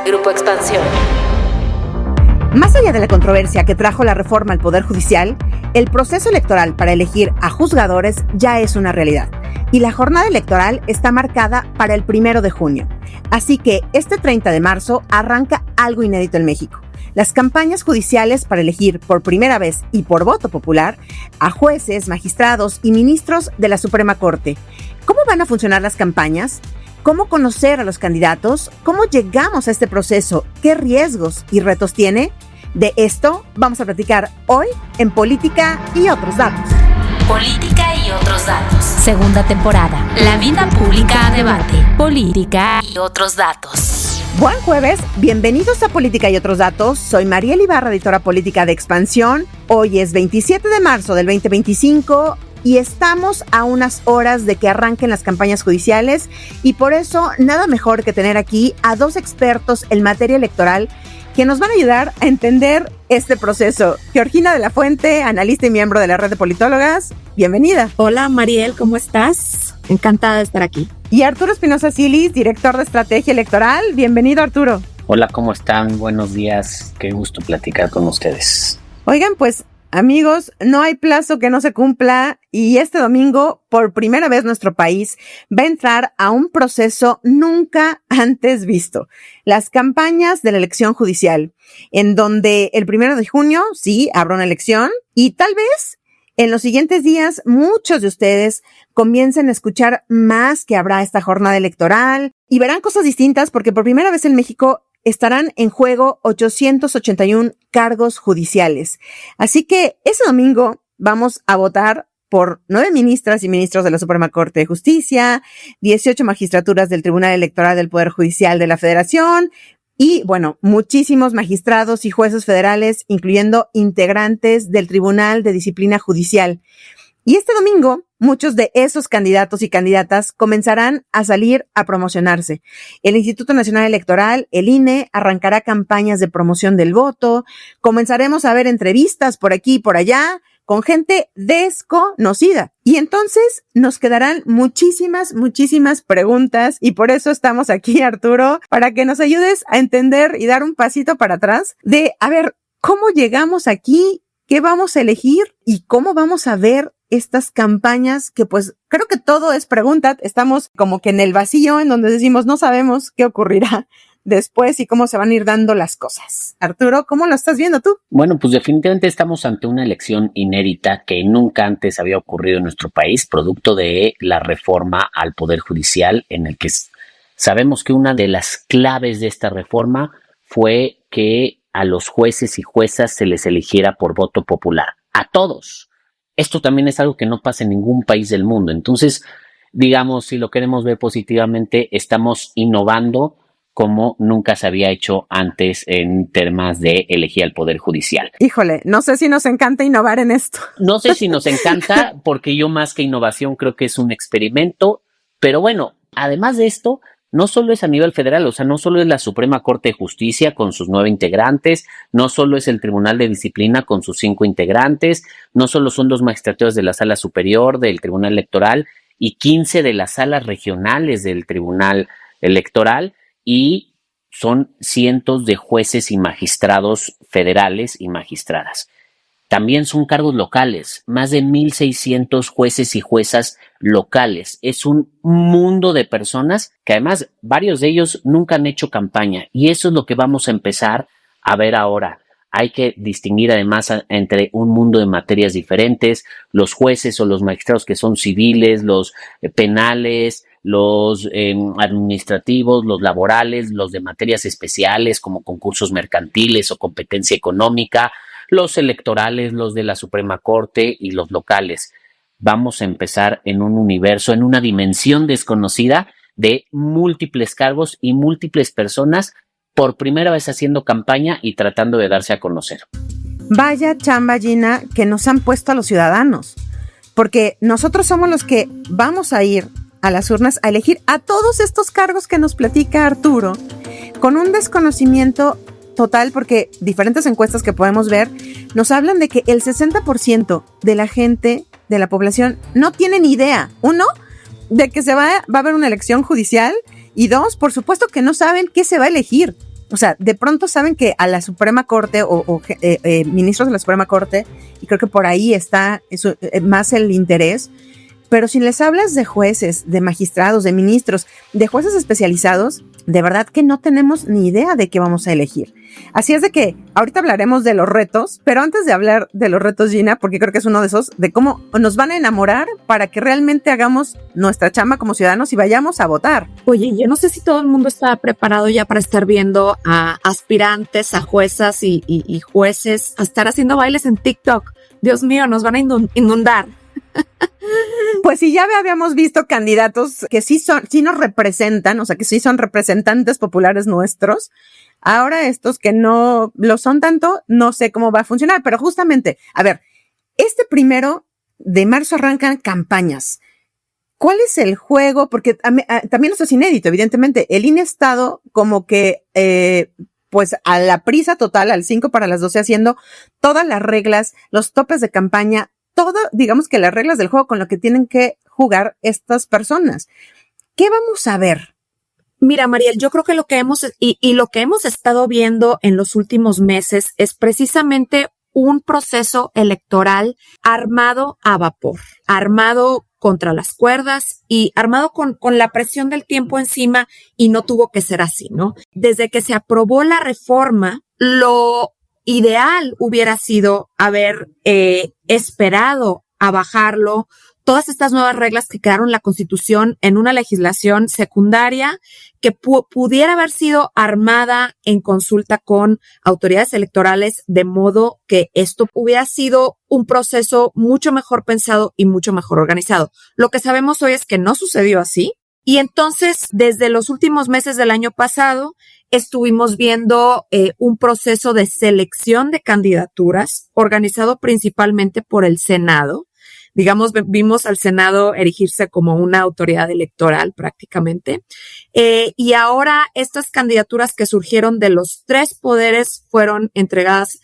Grupo Expansión. Más allá de la controversia que trajo la reforma al Poder Judicial, el proceso electoral para elegir a juzgadores ya es una realidad. Y la jornada electoral está marcada para el 1 de junio. Así que este 30 de marzo arranca algo inédito en México. Las campañas judiciales para elegir por primera vez y por voto popular a jueces, magistrados y ministros de la Suprema Corte. ¿Cómo van a funcionar las campañas? ¿Cómo conocer a los candidatos? ¿Cómo llegamos a este proceso? ¿Qué riesgos y retos tiene? De esto vamos a platicar hoy en Política y otros datos. Política y otros datos. Segunda temporada. La vida pública a debate. Política y otros datos. Buen jueves, bienvenidos a Política y otros datos. Soy Mariel Ibarra, editora política de Expansión. Hoy es 27 de marzo del 2025 y estamos a unas horas de que arranquen las campañas judiciales y por eso nada mejor que tener aquí a dos expertos en materia electoral que nos van a ayudar a entender este proceso. Georgina de la Fuente, analista y miembro de la Red de Politólogas, bienvenida. Hola Mariel, ¿cómo estás? Encantada de estar aquí. Y Arturo Espinosa Silis, director de Estrategia Electoral, bienvenido Arturo. Hola, ¿cómo están? Buenos días, qué gusto platicar con ustedes. Oigan, pues amigos, no hay plazo que no se cumpla y este domingo, por primera vez nuestro país va a entrar a un proceso nunca antes visto. Las campañas de la elección judicial, en donde el 1 de junio, sí, habrá una elección y tal vez en los siguientes días muchos de ustedes comiencen a escuchar más que habrá esta jornada electoral y verán cosas distintas porque por primera vez en México estarán en juego 881 cargos judiciales. Así que ese domingo vamos a votar por 9 ministras y ministros de la Suprema Corte de Justicia, 18 magistraturas del Tribunal Electoral del Poder Judicial de la Federación y, bueno, muchísimos magistrados y jueces federales, incluyendo integrantes del Tribunal de Disciplina Judicial. Y este domingo, muchos de esos candidatos y candidatas comenzarán a salir a promocionarse. El Instituto Nacional Electoral, el INE, arrancará campañas de promoción del voto. Comenzaremos a ver entrevistas por aquí y por allá con gente desconocida. Y entonces nos quedarán muchísimas preguntas y por eso estamos aquí, Arturo, para que nos ayudes a entender y dar un pasito para atrás de, a ver, ¿cómo llegamos aquí? ¿Qué vamos a elegir? ¿Y cómo vamos a ver estas campañas que pues creo que todo es pregunta? Estamos como que en el vacío en donde decimos no sabemos qué ocurrirá después y cómo se van a ir dando las cosas. Arturo, ¿cómo lo estás viendo tú? Bueno, pues definitivamente estamos ante una elección inédita que nunca antes había ocurrido en nuestro país, producto de la reforma al Poder Judicial, en el que sabemos que una de las claves de esta reforma fue que a los jueces y juezas se les eligiera por voto popular. A todos. Esto también es algo que no pasa en ningún país del mundo. Entonces, digamos, si lo queremos ver positivamente, estamos innovando como nunca se había hecho antes en temas de elegir al Poder Judicial. Híjole, no sé si nos encanta innovar en esto. No sé si nos encanta, porque yo más que innovación creo que es un experimento, pero bueno, además de esto, no solo es a nivel federal, o sea, no solo es la Suprema Corte de Justicia con sus 9 integrantes, no solo es el Tribunal de Disciplina con sus 5 integrantes, no solo son 2 magistraturas de la Sala Superior del Tribunal Electoral y 15 de las salas regionales del Tribunal Electoral, y son cientos de jueces y magistrados federales y magistradas. También son cargos locales, más de 1,600 jueces y juezas locales. Es un mundo de personas que además varios de ellos nunca han hecho campaña y eso es lo que vamos a empezar a ver ahora. Hay que distinguir además entre un mundo de materias diferentes, los jueces o los magistrados que son civiles, los penales, los administrativos, los laborales, los de materias especiales como concursos mercantiles o competencia económica, los electorales, los de la Suprema Corte y los locales. Vamos a empezar en un universo, en una dimensión desconocida de múltiples cargos y múltiples personas por primera vez haciendo campaña y tratando de darse a conocer. Vaya chamba, Gina, que nos han puesto a los ciudadanos, porque nosotros somos los que vamos a ir a las urnas a elegir a todos estos cargos que nos platica Arturo, con un desconocimiento total, porque diferentes encuestas que podemos ver nos hablan de que el 60% de la gente, de la población, no tiene ni idea. Uno, de que va a haber una elección judicial y dos, por supuesto que no saben qué se va a elegir. O sea, de pronto saben que a la Suprema Corte o ministros de la Suprema Corte, y creo que por ahí está eso, más el interés, pero si les hablas de jueces, de magistrados, de ministros, de jueces especializados, de verdad que no tenemos ni idea de qué vamos a elegir. Así es de que ahorita hablaremos de los retos, pero antes de hablar de los retos, Gina, porque creo que es uno de esos, de cómo nos van a enamorar para que realmente hagamos nuestra chamba como ciudadanos y vayamos a votar. Oye, yo no sé si todo el mundo está preparado ya para estar viendo a aspirantes, a juezas y jueces, a estar haciendo bailes en TikTok. Dios mío, nos van a inundar. Pues sí, ya habíamos visto candidatos que sí nos representan, o sea, que sí son representantes populares nuestros. Ahora estos que no lo son tanto, no sé cómo va a funcionar, pero justamente, a ver, este 1 de marzo arrancan campañas. ¿Cuál es el juego? Porque también esto es inédito, evidentemente. El INE ha estado como que, pues a la prisa total, al 5 para las 12, haciendo todas las reglas, los topes de campaña, todo, digamos que las reglas del juego con lo que tienen que jugar estas personas. ¿Qué vamos a ver? Mira, Mariel, yo creo que lo que hemos estado viendo en los últimos meses es precisamente un proceso electoral armado a vapor, armado contra las cuerdas y armado con la presión del tiempo encima, y no tuvo que ser así, ¿no? Desde que se aprobó la reforma, lo ideal hubiera sido haber esperado a bajarlo, todas estas nuevas reglas que quedaron en la Constitución en una legislación secundaria que pudiera haber sido armada en consulta con autoridades electorales, de modo que esto hubiera sido un proceso mucho mejor pensado y mucho mejor organizado. Lo que sabemos hoy es que no sucedió así, y entonces desde los últimos meses del año pasado estuvimos viendo un proceso de selección de candidaturas organizado principalmente por el Senado. Digamos, vimos al Senado erigirse como una autoridad electoral prácticamente. Y ahora estas candidaturas que surgieron de los 3 poderes fueron entregadas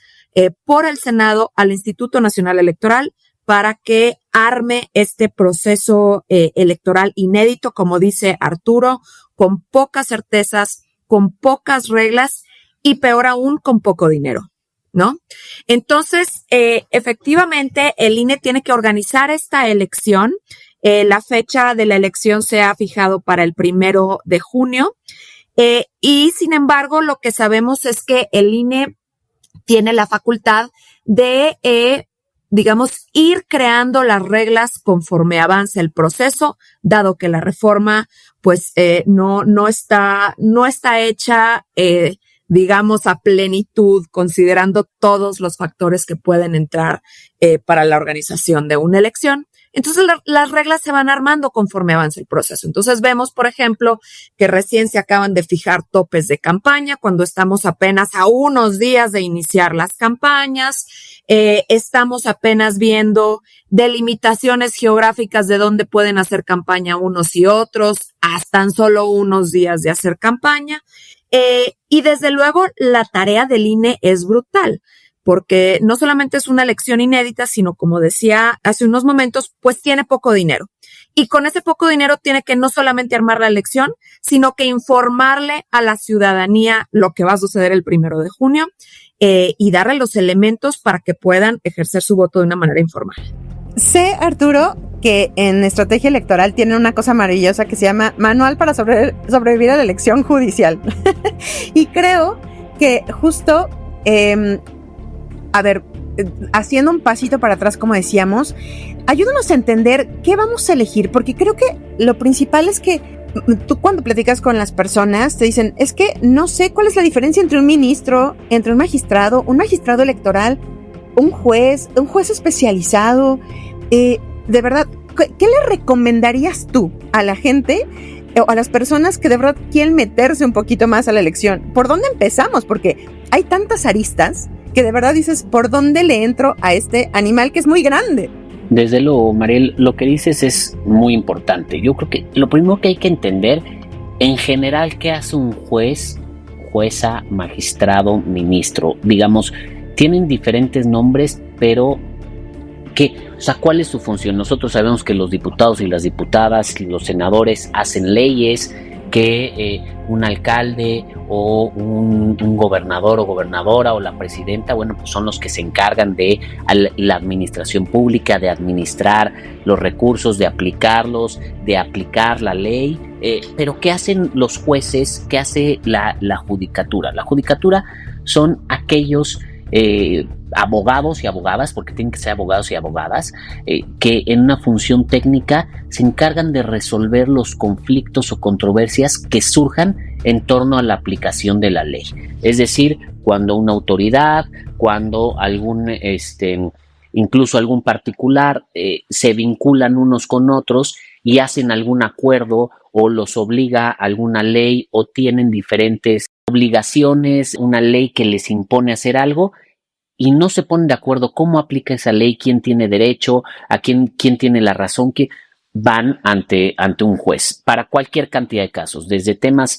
por el Senado al Instituto Nacional Electoral para que arme este proceso electoral inédito, como dice Arturo, con pocas certezas, con pocas reglas y peor aún, con poco dinero, ¿no? Entonces, efectivamente, el INE tiene que organizar esta elección. La fecha de la elección se ha fijado para el 1 de junio. Y sin embargo, lo que sabemos es que el INE tiene la facultad de, digamos, ir creando las reglas conforme avance el proceso, dado que la reforma, pues, no está hecha, digamos, a plenitud, considerando todos los factores que pueden entrar para la organización de una elección. Entonces, las reglas se van armando conforme avanza el proceso. Entonces, vemos, por ejemplo, que recién se acaban de fijar topes de campaña cuando estamos apenas a unos días de iniciar las campañas. Estamos apenas viendo delimitaciones geográficas de dónde pueden hacer campaña unos y otros, hasta tan solo unos días de hacer campaña. Y desde luego, la tarea del INE es brutal, porque no solamente es una elección inédita, sino, como decía hace unos momentos, pues tiene poco dinero. Y con ese poco dinero tiene que no solamente armar la elección, sino que informarle a la ciudadanía lo que va a suceder el 1 de junio y darle los elementos para que puedan ejercer su voto de una manera informal. Sé, Arturo, que en estrategia electoral tienen una cosa maravillosa que se llama Manual para sobrevivir a la elección judicial. Y creo que justo... a ver, haciendo un pasito para atrás, como decíamos, ayúdanos a entender qué vamos a elegir, porque creo que lo principal es que tú cuando platicas con las personas te dicen, es que no sé cuál es la diferencia entre un ministro, entre un magistrado electoral, un juez especializado. De verdad, ¿qué le recomendarías tú a la gente o a las personas que de verdad quieren meterse un poquito más a la elección? ¿Por dónde empezamos? Porque hay tantas aristas que de verdad dices, ¿por dónde le entro a este animal que es muy grande? Desde luego, Mariel, lo que dices es muy importante. Yo creo que lo primero que hay que entender, en general, ¿qué hace un juez, jueza, magistrado, ministro? Digamos, tienen diferentes nombres, pero ¿cuál es su función? Nosotros sabemos que los diputados y las diputadas, los senadores hacen leyes, que un alcalde o un gobernador o gobernadora o la presidenta, bueno, pues son los que se encargan de la administración pública, de administrar los recursos, de aplicarlos, de aplicar la ley. Pero ¿qué hacen los jueces? ¿Qué hace la judicatura? La judicatura son aquellos abogados y abogadas, porque tienen que ser abogados y abogadas, que en una función técnica se encargan de resolver los conflictos o controversias que surjan en torno a la aplicación de la ley. Es decir, cuando una autoridad, cuando incluso algún particular se vinculan unos con otros y hacen algún acuerdo o los obliga alguna ley o tienen diferentes obligaciones, una ley que les impone hacer algo y no se ponen de acuerdo cómo aplica esa ley, quién tiene derecho, a quién tiene la razón, que van ante un juez para cualquier cantidad de casos, desde temas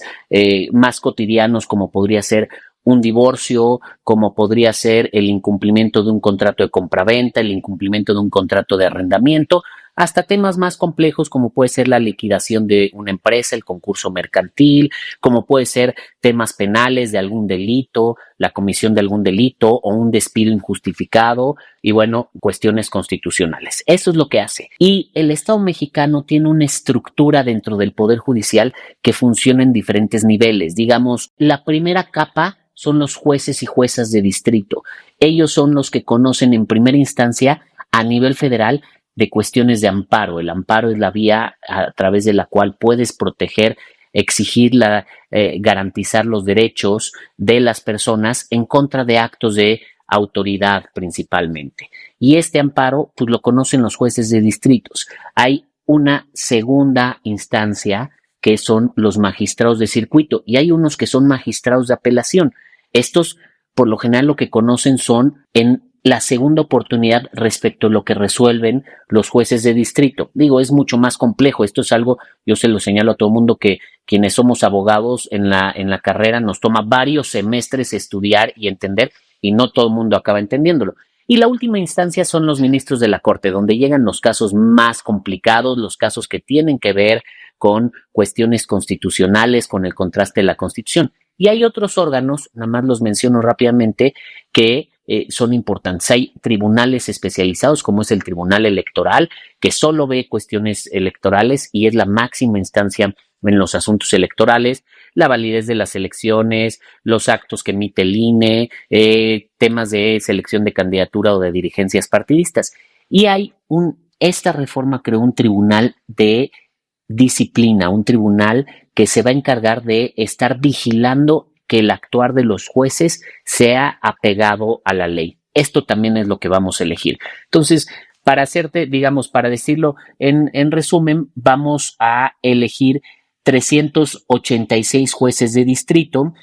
más cotidianos como podría ser un divorcio, como podría ser el incumplimiento de un contrato de compraventa, el incumplimiento de un contrato de arrendamiento, hasta temas más complejos como puede ser la liquidación de una empresa, el concurso mercantil, como puede ser temas penales de algún delito, la comisión de algún delito o un despido injustificado y bueno, cuestiones constitucionales. Eso es lo que hace. Y el Estado mexicano tiene una estructura dentro del Poder Judicial que funciona en diferentes niveles. Digamos, la primera capa son los jueces y juezas de distrito. Ellos son los que conocen en primera instancia a nivel federal de cuestiones de amparo. El amparo es la vía a través de la cual puedes proteger, exigir, garantizar los derechos de las personas en contra de actos de autoridad principalmente. Y este amparo, pues lo conocen los jueces de distritos. Hay una segunda instancia que son los magistrados de circuito y hay unos que son magistrados de apelación. Estos, por lo general, lo que conocen son en la segunda oportunidad respecto a lo que resuelven los jueces de distrito. Digo, es mucho más complejo. Esto es algo, yo se lo señalo a todo el mundo, que quienes somos abogados en la carrera nos toma varios semestres estudiar y entender, y no todo el mundo acaba entendiéndolo. Y la última instancia son los ministros de la Corte, donde llegan los casos más complicados, los casos que tienen que ver con cuestiones constitucionales, con el contraste de la Constitución. Y hay otros órganos, nada más los menciono rápidamente, que son importantes. Hay tribunales especializados, como es el Tribunal Electoral, que solo ve cuestiones electorales y es la máxima instancia en los asuntos electorales, la validez de las elecciones, los actos que emite el INE, temas de selección de candidatura o de dirigencias partidistas. Y esta reforma creó un tribunal de disciplina, un tribunal que se va a encargar de estar vigilando que el actuar de los jueces sea apegado a la ley. Esto también es lo que vamos a elegir. Entonces, para decirlo en resumen, vamos a elegir 386 jueces de distrito,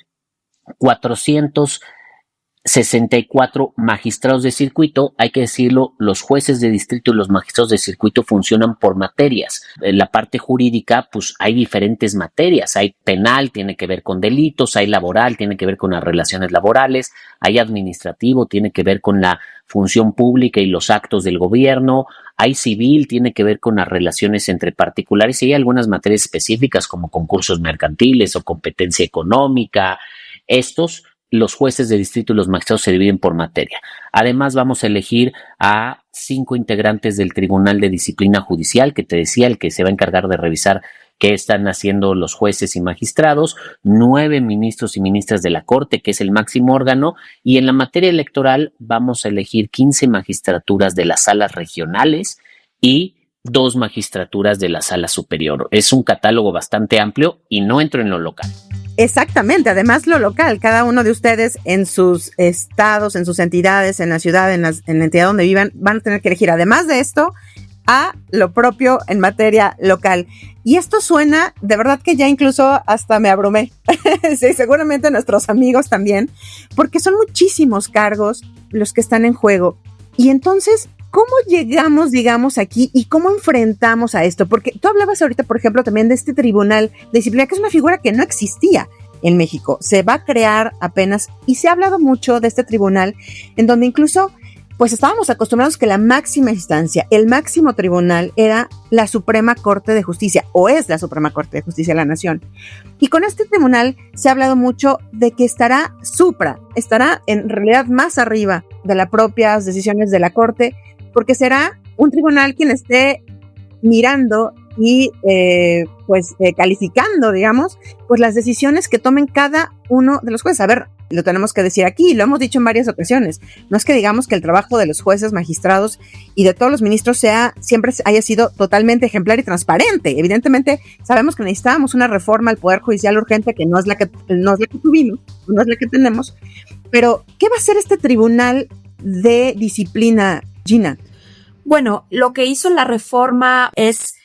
464 magistrados de circuito. Hay que decirlo, los jueces de distrito y los magistrados de circuito funcionan por materias. En la parte jurídica, pues hay diferentes materias. Hay penal, tiene que ver con delitos, hay laboral, tiene que ver con las relaciones laborales, hay administrativo, tiene que ver con la función pública y los actos del gobierno, hay civil, tiene que ver con las relaciones entre particulares y hay algunas materias específicas como concursos mercantiles o competencia económica. Los jueces de distrito y los magistrados se dividen por materia. Además, vamos a elegir a 5 integrantes del Tribunal de Disciplina Judicial, que te decía, el que se va a encargar de revisar qué están haciendo los jueces y magistrados, 9 ministros y ministras de la Corte, que es el máximo órgano, y en la materia electoral vamos a elegir 15 magistraturas de las salas regionales y 2 magistraturas de la sala superior. Es un catálogo bastante amplio y no entro en lo local. Exactamente, además lo local, cada uno de ustedes en sus estados, en sus entidades, en la ciudad, en la entidad donde vivan, van a tener que elegir, además de esto, a lo propio en materia local. Y esto suena, de verdad que ya incluso hasta me abrumé. Sí, seguramente nuestros amigos también, porque son muchísimos cargos los que están en juego. Y entonces, ¿cómo llegamos, digamos, aquí y cómo enfrentamos a esto? Porque tú hablabas ahorita, por ejemplo, también de este tribunal de disciplina, que es una figura que no existía en México. Se va a crear apenas y se ha hablado mucho de este tribunal, en donde incluso pues estábamos acostumbrados que la máxima instancia, el máximo tribunal era la Suprema Corte de Justicia, o es la Suprema Corte de Justicia de la Nación. Y con este tribunal se ha hablado mucho de que estará en realidad más arriba de las propias decisiones de la Corte, porque será un tribunal quien esté mirando y calificando, digamos, pues las decisiones que tomen cada uno de los jueces. A ver, lo tenemos que decir aquí, lo hemos dicho en varias ocasiones. No es que digamos que el trabajo de los jueces, magistrados y de todos los ministros siempre haya sido totalmente ejemplar y transparente. Evidentemente, sabemos que necesitábamos una reforma al Poder Judicial urgente, que no es la que tuvimos, no es la que tenemos. Pero, ¿qué va a hacer este tribunal de disciplina, Gina? Bueno, lo que hizo la reforma es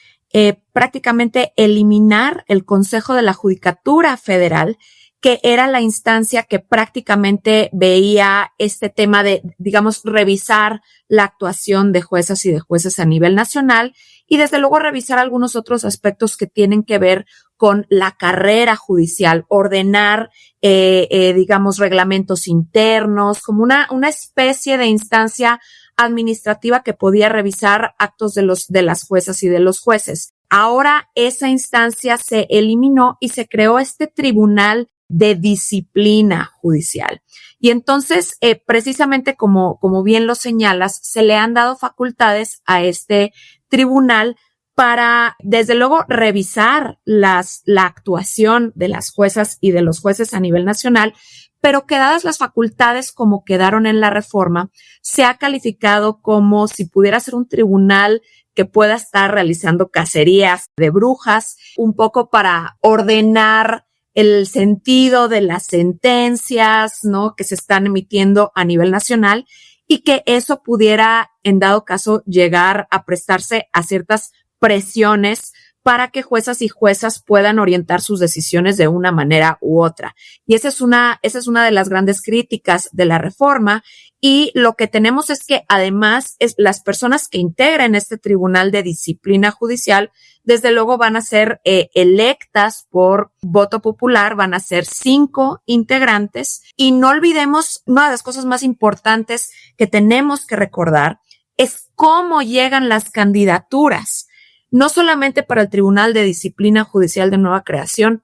prácticamente eliminar el Consejo de la Judicatura Federal, que era la instancia que prácticamente veía este tema de, digamos, revisar la actuación de juezas y de jueces a nivel nacional y desde luego revisar algunos otros aspectos que tienen que ver con la carrera judicial, ordenar, digamos, reglamentos internos, como una especie de instancia administrativa que podía revisar actos de las juezas y de los jueces. Ahora esa instancia se eliminó y se creó este tribunal de disciplina judicial. Y entonces, precisamente como bien lo señalas, se le han dado facultades a este tribunal para, desde luego, revisar la actuación de las juezas y de los jueces a nivel nacional, pero quedadas las facultades como quedaron en la reforma, se ha calificado como si pudiera ser un tribunal que pueda estar realizando cacerías de brujas, un poco para ordenar el sentido de las sentencias, ¿no?, que se están emitiendo a nivel nacional y que eso pudiera, en dado caso, llegar a prestarse a ciertas presiones para que juezas y juezas puedan orientar sus decisiones de una manera u otra. Y esa es una de las grandes críticas de la reforma. Y lo que tenemos es que además las personas que integran este tribunal de disciplina judicial, desde luego van a ser electas por voto popular, van a ser 5 integrantes. Y no olvidemos, una de las cosas más importantes que tenemos que recordar es cómo llegan las candidaturas, no solamente para el Tribunal de Disciplina Judicial de Nueva Creación,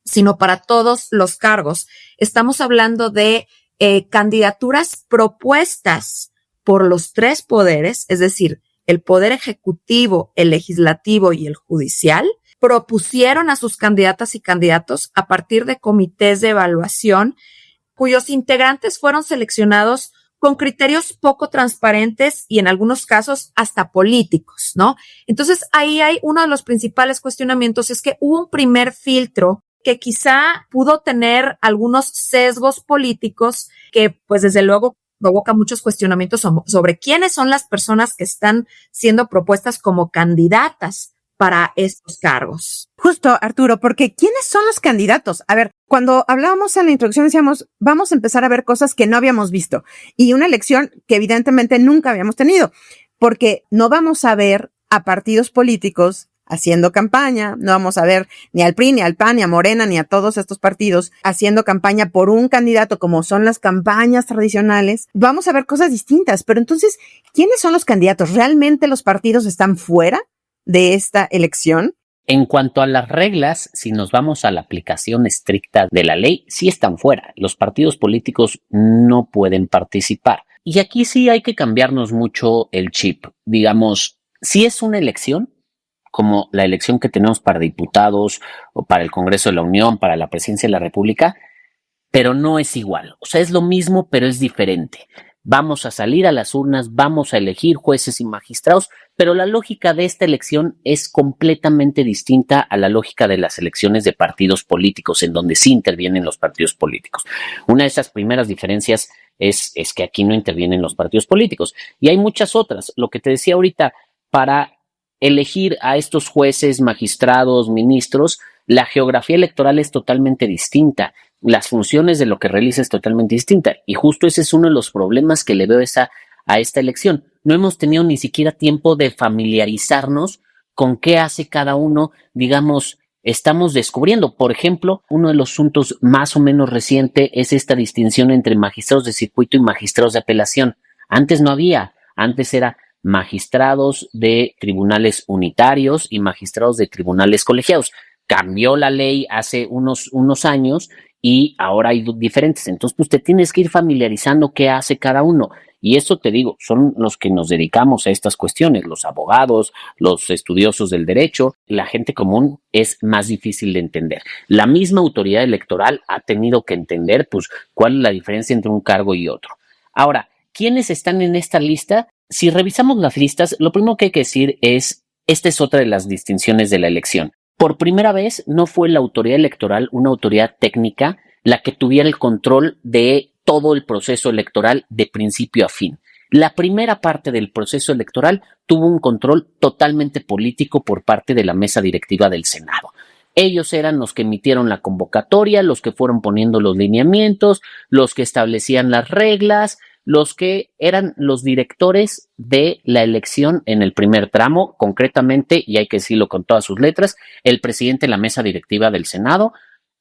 sino para todos los cargos. Estamos hablando de candidaturas propuestas por los 3 poderes, es decir, el Poder Ejecutivo, el Legislativo y el Judicial, propusieron a sus candidatas y candidatos a partir de comités de evaluación, cuyos integrantes fueron seleccionados con criterios poco transparentes y en algunos casos hasta políticos, ¿no? Entonces ahí hay uno de los principales cuestionamientos, es que hubo un primer filtro que quizá pudo tener algunos sesgos políticos que pues desde luego provoca muchos cuestionamientos sobre quiénes son las personas que están siendo propuestas como candidatas para estos cargos. Justo, Arturo, porque ¿quiénes son los candidatos? A ver, cuando hablábamos en la introducción decíamos, vamos a empezar a ver cosas que no habíamos visto y una elección que evidentemente nunca habíamos tenido, porque no vamos a ver a partidos políticos haciendo campaña, no vamos a ver ni al PRI, ni al PAN, ni a Morena, ni a todos estos partidos haciendo campaña por un candidato como son las campañas tradicionales. Vamos a ver cosas distintas, pero entonces, ¿quiénes son los candidatos? ¿Realmente los partidos están fuera de esta elección? En cuanto a las reglas, si nos vamos a la aplicación estricta de la ley, sí están fuera. Los partidos políticos no pueden participar. Y aquí sí hay que cambiarnos mucho el chip. Digamos, si es una elección, como la elección que tenemos para diputados o para el Congreso de la Unión, para la Presidencia de la República, pero no es igual. O sea, es lo mismo, pero es diferente. Vamos a salir a las urnas, vamos a elegir jueces y magistrados, pero la lógica de esta elección es completamente distinta a la lógica de las elecciones de partidos políticos, en donde sí intervienen los partidos políticos. Una de esas primeras diferencias es que aquí no intervienen los partidos políticos. Y hay muchas otras. Lo que te decía ahorita, para elegir a estos jueces, magistrados, ministros, la geografía electoral es totalmente distinta. Las funciones de lo que realiza es totalmente distinta. Y justo ese es uno de los problemas que le veo a esta elección. No hemos tenido ni siquiera tiempo de familiarizarnos con qué hace cada uno. Digamos, estamos descubriendo. Por ejemplo, uno de los asuntos más o menos reciente es esta distinción entre magistrados de circuito y magistrados de apelación. Antes no había, antes era magistrados de tribunales unitarios y magistrados de tribunales colegiados. Cambió la ley hace unos años y ahora hay diferentes. Entonces, pues te tienes que ir familiarizando qué hace cada uno. Y eso te digo, son los que nos dedicamos a estas cuestiones, los abogados, los estudiosos del derecho. La gente común es más difícil de entender. La misma autoridad electoral ha tenido que entender, pues, cuál es la diferencia entre un cargo y otro. Ahora, ¿quiénes están en esta lista? Si revisamos las listas, lo primero que hay que decir es, esta es otra de las distinciones de la elección. Por primera vez no fue la autoridad electoral, una autoridad técnica, la que tuviera el control de todo el proceso electoral de principio a fin. La primera parte del proceso electoral tuvo un control totalmente político por parte de la mesa directiva del Senado. Ellos eran los que emitieron la convocatoria, los que fueron poniendo los lineamientos, los que establecían las reglas, los que eran los directores de la elección en el primer tramo, concretamente, y hay que decirlo con todas sus letras, el presidente de la mesa directiva del Senado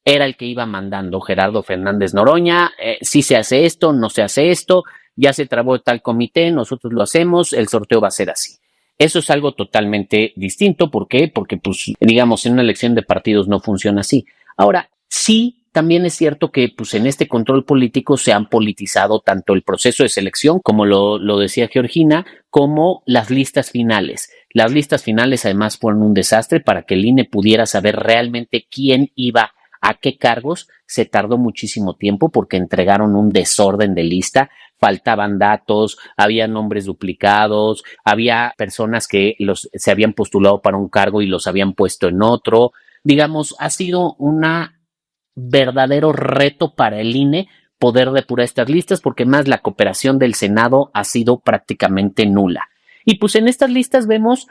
era el que iba mandando, Gerardo Fernández Noroña, si se hace esto, no se hace esto, ya se trabó tal comité, nosotros lo hacemos, el sorteo va a ser así. Eso es algo totalmente distinto. ¿Por qué? Porque, pues, digamos, en una elección de partidos no funciona así. Ahora, sí, también es cierto que, pues, en este control político se han politizado tanto el proceso de selección, como lo decía Georgina, como las listas finales. Las listas finales, además, fueron un desastre. Para que el INE pudiera saber realmente quién iba a qué cargos. Se tardó muchísimo tiempo porque entregaron un desorden de lista. Faltaban datos, había nombres duplicados, había personas que se habían postulado para un cargo y los habían puesto en otro. Digamos, ha sido un verdadero reto para el INE poder depurar estas listas, porque más la cooperación del Senado ha sido prácticamente nula. Y pues en estas listas vemos,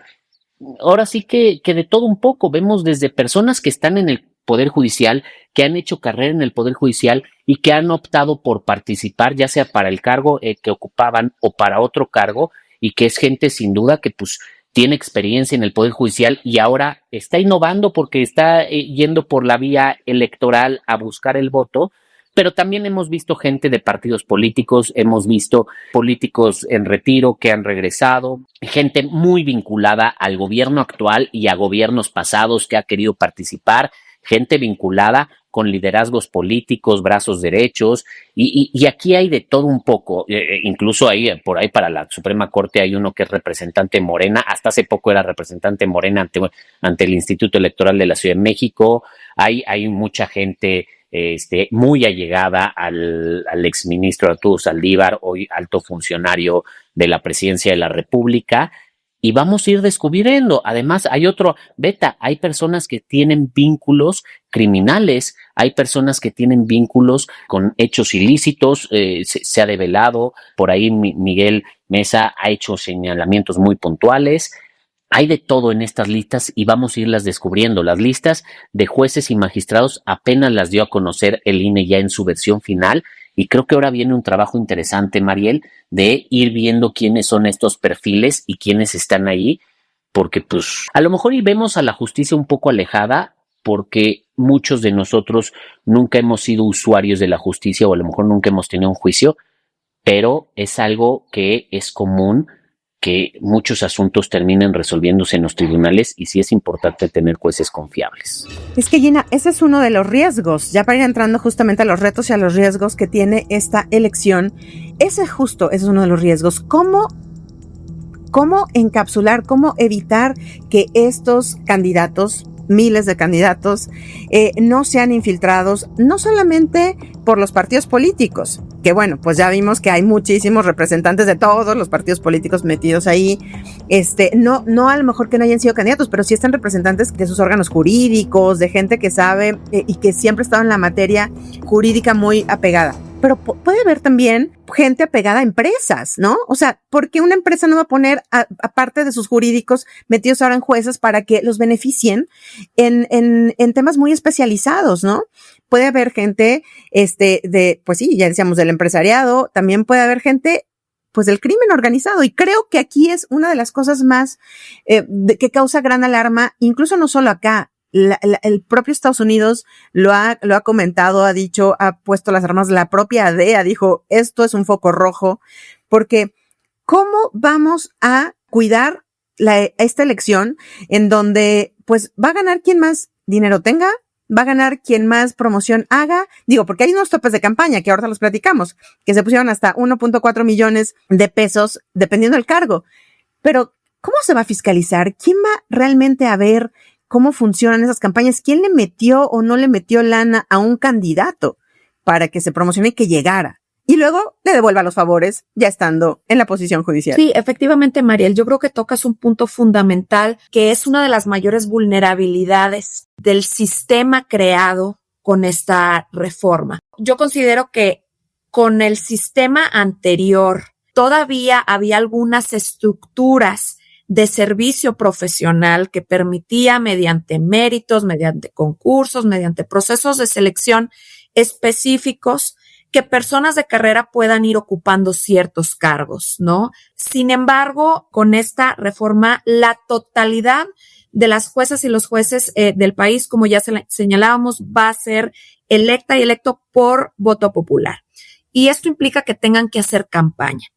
ahora sí que de todo un poco, vemos desde personas que están en el Poder Judicial, que han hecho carrera en el Poder Judicial y que han optado por participar, ya sea para el cargo que ocupaban o para otro cargo, y que es gente sin duda que pues tiene experiencia en el Poder Judicial y ahora está innovando porque está yendo por la vía electoral a buscar el voto. Pero también hemos visto gente de partidos políticos, hemos visto políticos en retiro que han regresado, gente muy vinculada al gobierno actual y a gobiernos pasados que ha querido participar, gente vinculada con liderazgos políticos, brazos derechos, y aquí hay de todo un poco. Incluso hay por ahí para la Suprema Corte hay uno que es representante Morena, hasta hace poco era representante Morena ante el Instituto Electoral de la Ciudad de México. Hay mucha gente muy allegada al exministro Arturo Saldívar, hoy alto funcionario de la Presidencia de la República. Y vamos a ir descubriendo. Además, hay personas que tienen vínculos criminales, hay personas que tienen vínculos con hechos ilícitos, se ha develado, por ahí Miguel Mesa ha hecho señalamientos muy puntuales. Hay de todo en estas listas y vamos a irlas descubriendo. Las listas de jueces y magistrados apenas las dio a conocer el INE ya en su versión final. Y creo que ahora viene un trabajo interesante, Mariel, de ir viendo quiénes son estos perfiles y quiénes están ahí, porque pues a lo mejor y vemos a la justicia un poco alejada, porque muchos de nosotros nunca hemos sido usuarios de la justicia o a lo mejor nunca hemos tenido un juicio, pero es algo que es común que muchos asuntos terminen resolviéndose en los tribunales y sí es importante tener jueces confiables. Es que, Gina, ese es uno de los riesgos, ya para ir entrando justamente a los retos y a los riesgos que tiene esta elección. Ese es uno de los riesgos. ¿Cómo encapsular, cómo evitar que estos candidatos, miles de candidatos, no sean infiltrados, no solamente por los partidos políticos, que bueno, pues ya vimos que hay muchísimos representantes de todos los partidos políticos metidos ahí, no a lo mejor que no hayan sido candidatos, pero sí están representantes de sus órganos jurídicos, de gente que sabe y que siempre ha estado en la materia jurídica muy apegada. Pero puede haber también gente apegada a empresas, ¿no? O sea, ¿por qué una empresa no va a poner, aparte de sus jurídicos, metidos ahora en jueces para que los beneficien en temas muy especializados, ¿no? Puede haber gente, pues sí, ya decíamos del empresariado, también puede haber gente, pues del crimen organizado. Y creo que aquí es una de las cosas más, que causa gran alarma, incluso no solo acá. El propio Estados Unidos lo ha comentado, ha dicho, ha puesto las armas, la propia DEA dijo, esto es un foco rojo, porque ¿cómo vamos a cuidar esta elección en donde pues va a ganar quien más dinero tenga, va a ganar quien más promoción haga? Digo, porque hay unos topes de campaña que ahorita los platicamos, que se pusieron hasta 1.4 millones de pesos dependiendo del cargo. Pero, ¿cómo se va a fiscalizar? ¿Quién va realmente a ver cómo funcionan esas campañas? ¿Quién le metió o no le metió lana a un candidato para que se promocione y que llegara? Y luego le devuelva los favores ya estando en la posición judicial. Sí, efectivamente, Mariel, yo creo que tocas un punto fundamental que es una de las mayores vulnerabilidades del sistema creado con esta reforma. Yo considero que con el sistema anterior todavía había algunas estructuras de servicio profesional que permitía mediante méritos, mediante concursos, mediante procesos de selección específicos que personas de carrera puedan ir ocupando ciertos cargos, ¿no? Sin embargo, con esta reforma, la totalidad de las juezas y los jueces del país, como ya señalábamos, va a ser electa y electo por voto popular. Y esto implica que tengan que hacer campaña.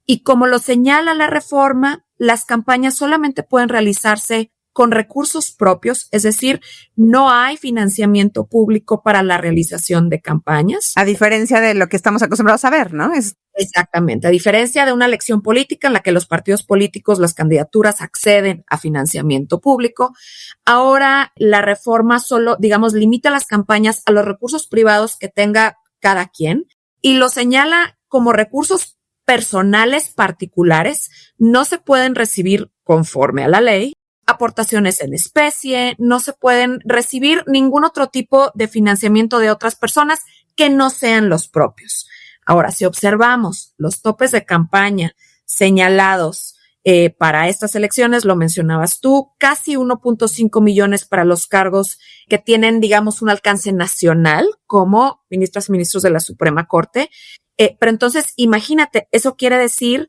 Y como lo señala la reforma, las campañas solamente pueden realizarse con recursos propios, es decir, no hay financiamiento público para la realización de campañas. A diferencia de lo que estamos acostumbrados a ver, ¿no? Exactamente, a diferencia de una elección política en la que los partidos políticos, las candidaturas acceden a financiamiento público, ahora la reforma solo, digamos, limita las campañas a los recursos privados que tenga cada quien y lo señala como recursos personales particulares, no se pueden recibir conforme a la ley. Aportaciones en especie, no se pueden recibir ningún otro tipo de financiamiento de otras personas que no sean los propios. Ahora, si observamos los topes de campaña señalados para estas elecciones, lo mencionabas tú, casi 1.5 millones para los cargos que tienen, digamos, un alcance nacional, como ministras y ministros de la Suprema Corte. Pero entonces, imagínate, eso quiere decir,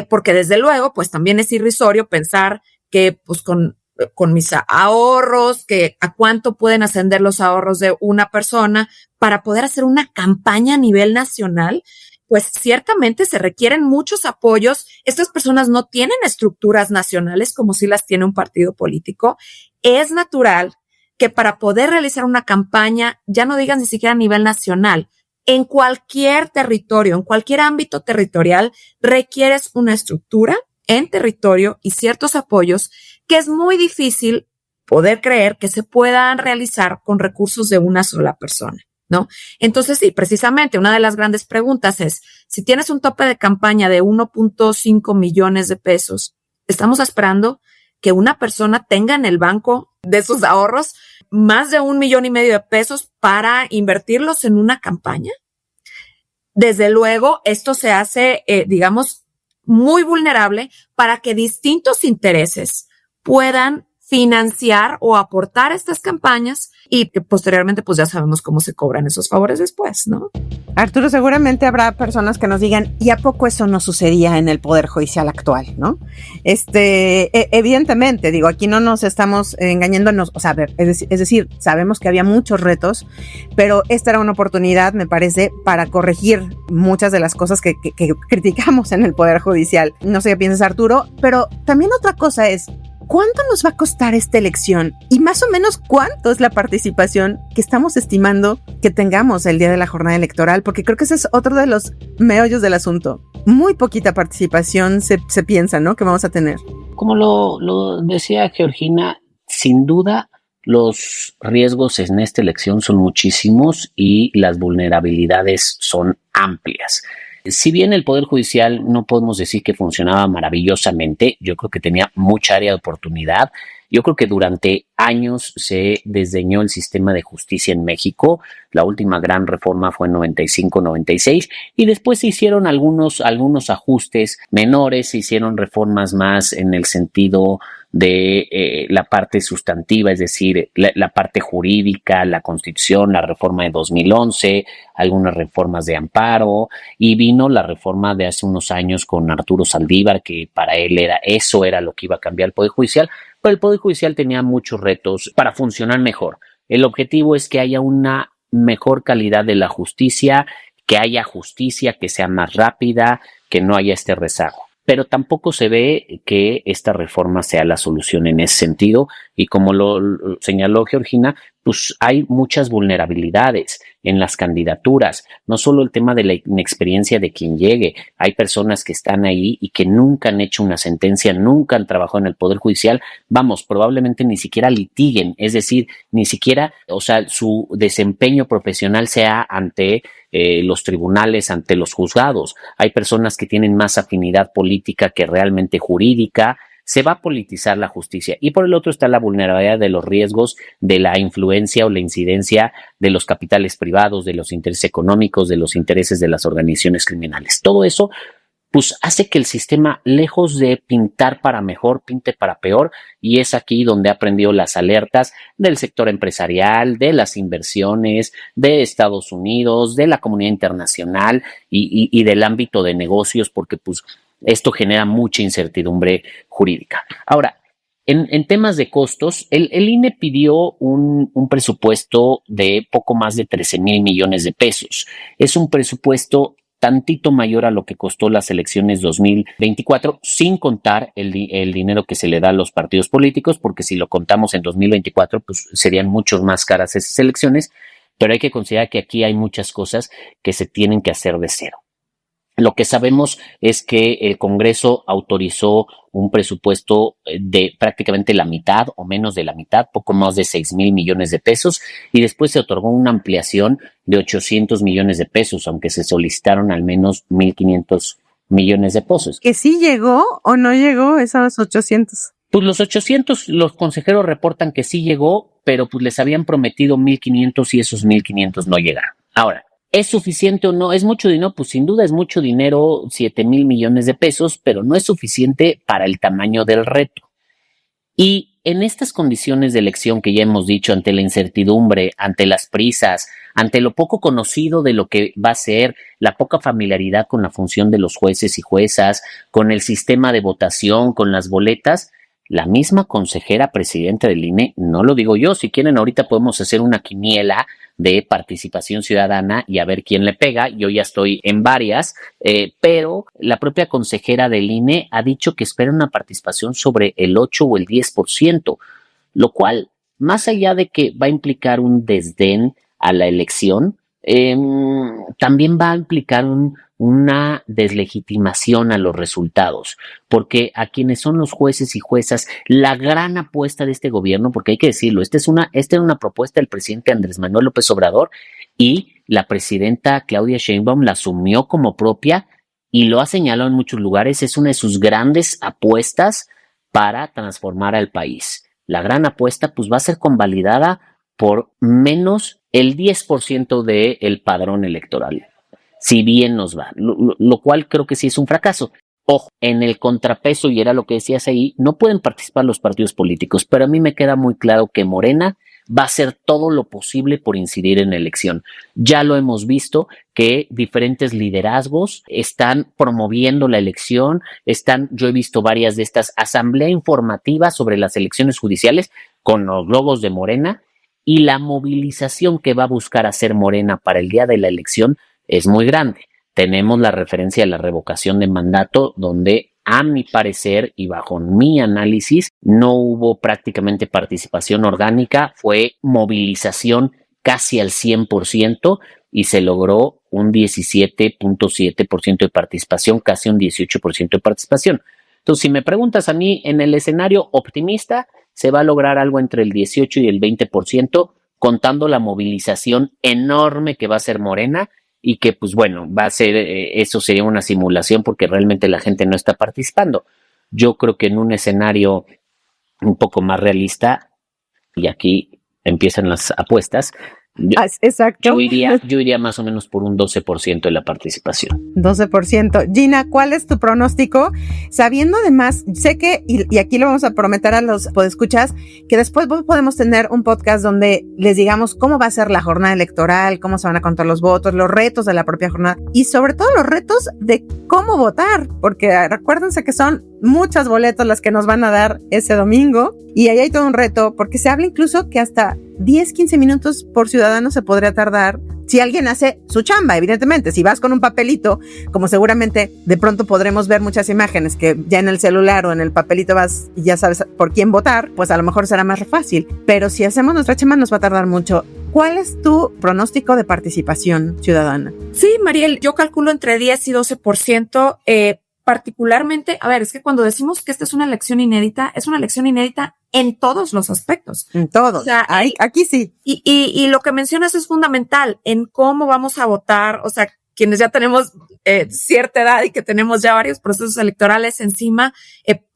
porque desde luego, pues también es irrisorio pensar que pues con mis ahorros, que a cuánto pueden ascender los ahorros de una persona para poder hacer una campaña a nivel nacional, pues ciertamente se requieren muchos apoyos. Estas personas no tienen estructuras nacionales como si las tiene un partido político. Es natural que para poder realizar una campaña, ya no digan ni siquiera a nivel nacional, en cualquier territorio, en cualquier ámbito territorial, requieres una estructura en territorio y ciertos apoyos que es muy difícil poder creer que se puedan realizar con recursos de una sola persona, ¿no? Entonces, sí, precisamente una de las grandes preguntas es, si tienes un tope de campaña de 1.5 millones de pesos, ¿estamos esperando que una persona tenga en el banco de sus ahorros más de 1,5 millones de pesos para invertirlos en una campaña? Desde luego, esto se hace, digamos, muy vulnerable para que distintos intereses puedan financiar o aportar estas campañas y que posteriormente pues ya sabemos cómo se cobran esos favores después, ¿no? Arturo, seguramente habrá personas que nos digan, ¿y a poco eso no sucedía en el Poder Judicial actual, no? Evidentemente, digo, aquí no nos estamos engañándonos, o sea, a ver, es decir, sabemos que había muchos retos, pero esta era una oportunidad, me parece, para corregir muchas de las cosas que criticamos en el Poder Judicial. No sé qué piensas, Arturo, pero también otra cosa es, ¿cuánto nos va a costar esta elección? Y más o menos, ¿cuánto es la participación que estamos estimando que tengamos el día de la jornada electoral? Porque creo que ese es otro de los meollos del asunto. Muy poquita participación se piensa, ¿no?, que vamos a tener. Como lo decía Georgina, sin duda los riesgos en esta elección son muchísimos y las vulnerabilidades son amplias. Si bien el Poder Judicial no podemos decir que funcionaba maravillosamente, yo creo que tenía mucha área de oportunidad. Yo creo que durante años se desdeñó el sistema de justicia en México. La última gran reforma fue en 95-96 y después se hicieron algunos ajustes menores, se hicieron reformas más en el sentido de la parte sustantiva, es decir, la parte jurídica, la Constitución, la reforma de 2011, algunas reformas de amparo, y vino la reforma de hace unos años con Arturo Saldívar, que para él eso era lo que iba a cambiar el Poder Judicial, pero el Poder Judicial tenía muchos retos para funcionar mejor. El objetivo es que haya una mejor calidad de la justicia, que haya justicia que sea más rápida, que no haya este rezago. pero tampoco se ve que esta reforma sea la solución en ese sentido. Y como lo señaló Georgina, pues hay muchas vulnerabilidades en las candidaturas, no solo el tema de la inexperiencia de quien llegue, hay personas que están ahí y que nunca han hecho una sentencia, nunca han trabajado en el Poder Judicial, vamos, probablemente ni siquiera litiguen, es decir, ni siquiera, o sea, su desempeño profesional sea ante los tribunales, ante los juzgados. Hay personas que tienen más afinidad política que realmente jurídica. Se va a politizar la justicia. Y por el otro está la vulnerabilidad de los riesgos de la influencia o la incidencia de los capitales privados, de los intereses económicos, de los intereses de las organizaciones criminales. Todo eso pues hace que el sistema, lejos de pintar para mejor, pinte para peor, y es aquí donde ha prendido las alertas del sector empresarial, de las inversiones, de Estados Unidos, de la comunidad internacional y del ámbito de negocios, porque pues esto genera mucha incertidumbre jurídica. Ahora, en temas de costos, el INE pidió un presupuesto de poco más de 13,000 millones de pesos. Es un presupuesto tantito mayor a lo que costó las elecciones 2024, sin contar el dinero que se le da a los partidos políticos, porque si lo contamos en 2024, pues serían mucho más caras esas elecciones, pero hay que considerar que aquí hay muchas cosas que se tienen que hacer de cero. Lo que sabemos es que el Congreso autorizó un presupuesto de prácticamente la mitad o menos de la mitad, poco más de 6,000 millones de pesos, y después se otorgó una ampliación de 800 millones de pesos, aunque se solicitaron al menos 1,500 millones de pesos. ¿Que sí llegó o no llegó esos 800? Pues los 800, los consejeros reportan que sí llegó, pero pues les habían prometido 1,500 y esos 1,500 no llegaron. Ahora, ¿es suficiente o no? ¿Es mucho dinero? Pues sin duda es mucho dinero, 7,000 millones de pesos, pero no es suficiente para el tamaño del reto. Y en estas condiciones de elección que ya hemos dicho, ante la incertidumbre, ante las prisas, ante lo poco conocido de lo que va a ser, la poca familiaridad con la función de los jueces y juezas, con el sistema de votación, con las boletas, la misma consejera presidenta del INE, no lo digo yo, si quieren ahorita podemos hacer una quiniela de participación ciudadana y a ver quién le pega. Yo ya estoy en varias, pero la propia consejera del INE ha dicho que espera una participación sobre el 8 o el 10%, lo cual, más allá de que va a implicar un desdén a la elección, también va a implicar una deslegitimación a los resultados, porque a quienes son los jueces y juezas, la gran apuesta de este gobierno, porque hay que decirlo, esta era una propuesta del presidente Andrés Manuel López Obrador y la presidenta Claudia Sheinbaum la asumió como propia y lo ha señalado en muchos lugares, es una de sus grandes apuestas para transformar al país. La gran apuesta pues va a ser convalidada por menos el 10% del padrón electoral, si bien nos va, lo cual creo que sí es un fracaso. Ojo, en el contrapeso, y era lo que decías ahí, no pueden participar los partidos políticos, pero a mí me queda muy claro que Morena va a hacer todo lo posible por incidir en la elección. Ya lo hemos visto que diferentes liderazgos están promoviendo la elección, yo he visto varias de estas asambleas informativas sobre las elecciones judiciales con los logos de Morena, y la movilización que va a buscar hacer Morena para el día de la elección es muy grande. Tenemos la referencia a la revocación de mandato, donde a mi parecer y bajo mi análisis no hubo prácticamente participación orgánica, fue movilización casi al 100% y se logró un 17.7% de participación, casi un 18% de participación. Entonces, si me preguntas a mí, en el escenario optimista, se va a lograr algo entre el 18 y el 20%, contando la movilización enorme que va a ser Morena y que, pues bueno, va a ser, eso sería una simulación porque realmente la gente no está participando. Yo creo que en un escenario un poco más realista, y aquí empiezan las apuestas, exacto. Yo iría más o menos por un 12% de la participación. 12%. Gina, ¿cuál es tu pronóstico? Sabiendo además, sé que, y aquí lo vamos a prometer a los podescuchas, que después podemos tener un podcast donde les digamos cómo va a ser la jornada electoral, cómo se van a contar los votos, los retos de la propia jornada y sobre todo los retos de cómo votar, porque recuérdense que son muchas boletos las que nos van a dar ese domingo. Y ahí hay todo un reto, porque se habla incluso que hasta 10-15 minutos por ciudadano se podría tardar si alguien hace su chamba, evidentemente. Si vas con un papelito, como seguramente de pronto podremos ver muchas imágenes que ya en el celular o en el papelito vas y ya sabes por quién votar, pues a lo mejor será más fácil. Pero si hacemos nuestra chamba nos va a tardar mucho. ¿Cuál es tu pronóstico de participación ciudadana? Sí, Mariel, yo calculo entre 10 y 12%. Particularmente, a ver, es que cuando decimos que esta es una elección inédita en todos los aspectos. En todos. O sea, aquí sí. Y lo que mencionas es fundamental en cómo vamos a votar. O sea, quienes ya tenemos cierta edad y que tenemos ya varios procesos electorales encima,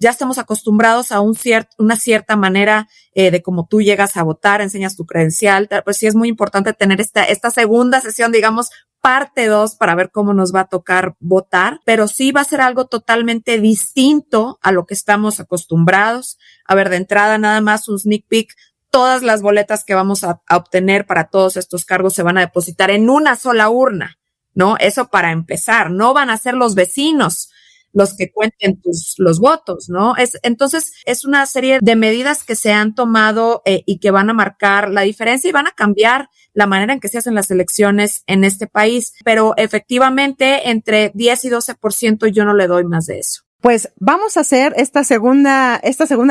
ya estamos acostumbrados a una cierta manera de cómo tú llegas a votar, enseñas tu credencial. Pues sí es muy importante tener esta segunda sesión, digamos, parte 2 para ver cómo nos va a tocar votar, pero sí va a ser algo totalmente distinto a lo que estamos acostumbrados. A ver, de entrada nada más un sneak peek, todas las boletas que vamos a obtener para todos estos cargos se van a depositar en una sola urna, ¿no? Eso para empezar, no van a ser los vecinos los que cuenten los votos, ¿no? Entonces, es una serie de medidas que se han tomado y que van a marcar la diferencia y van a cambiar la manera en que se hacen las elecciones en este país. Pero efectivamente, entre 10 y 12% yo no le doy más de eso. Pues vamos a hacer esta segunda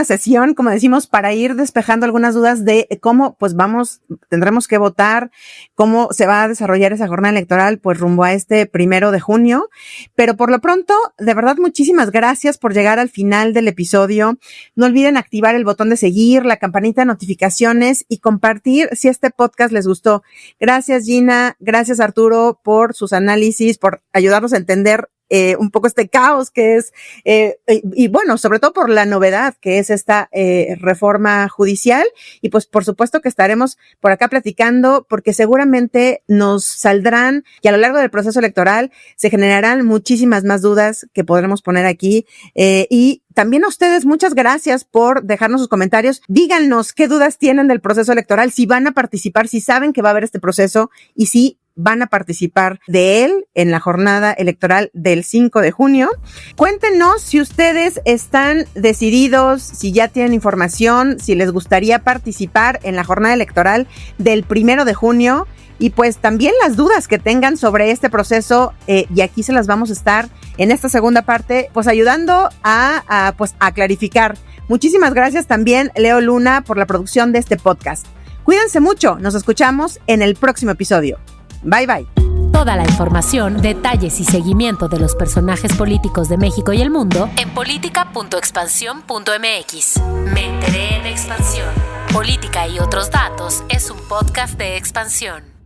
sesión, como decimos, para ir despejando algunas dudas de cómo, pues tendremos que votar, cómo se va a desarrollar esa jornada electoral, pues rumbo a este 1 de junio. Pero por lo pronto, de verdad, muchísimas gracias por llegar al final del episodio. No olviden activar el botón de seguir, la campanita de notificaciones y compartir si este podcast les gustó. Gracias, Gina. Gracias, Arturo, por sus análisis, por ayudarnos a entender un poco este caos que es, y bueno, sobre todo por la novedad que es esta reforma judicial. Y pues por supuesto que estaremos por acá platicando, porque seguramente nos saldrán y a lo largo del proceso electoral se generarán muchísimas más dudas que podremos poner aquí. Y también a ustedes, muchas gracias por dejarnos sus comentarios. Díganos qué dudas tienen del proceso electoral, si van a participar, si saben que va a haber este proceso y si van a participar de él en la jornada electoral del 5 de junio. Cuéntenos si ustedes están decididos, si ya tienen información, si les gustaría participar en la jornada electoral del 1 de junio y pues también las dudas que tengan sobre este proceso y aquí se las vamos a estar en esta segunda parte pues ayudando a clarificar. Muchísimas gracias también, Leo Luna, por la producción de este podcast. Cuídense mucho, nos escuchamos en el próximo episodio. Bye, bye. Toda la información, detalles y seguimiento de los personajes políticos de México y el mundo en politica.expansión.mx. Me enteré en Expansión. Política y otros datos es un podcast de Expansión.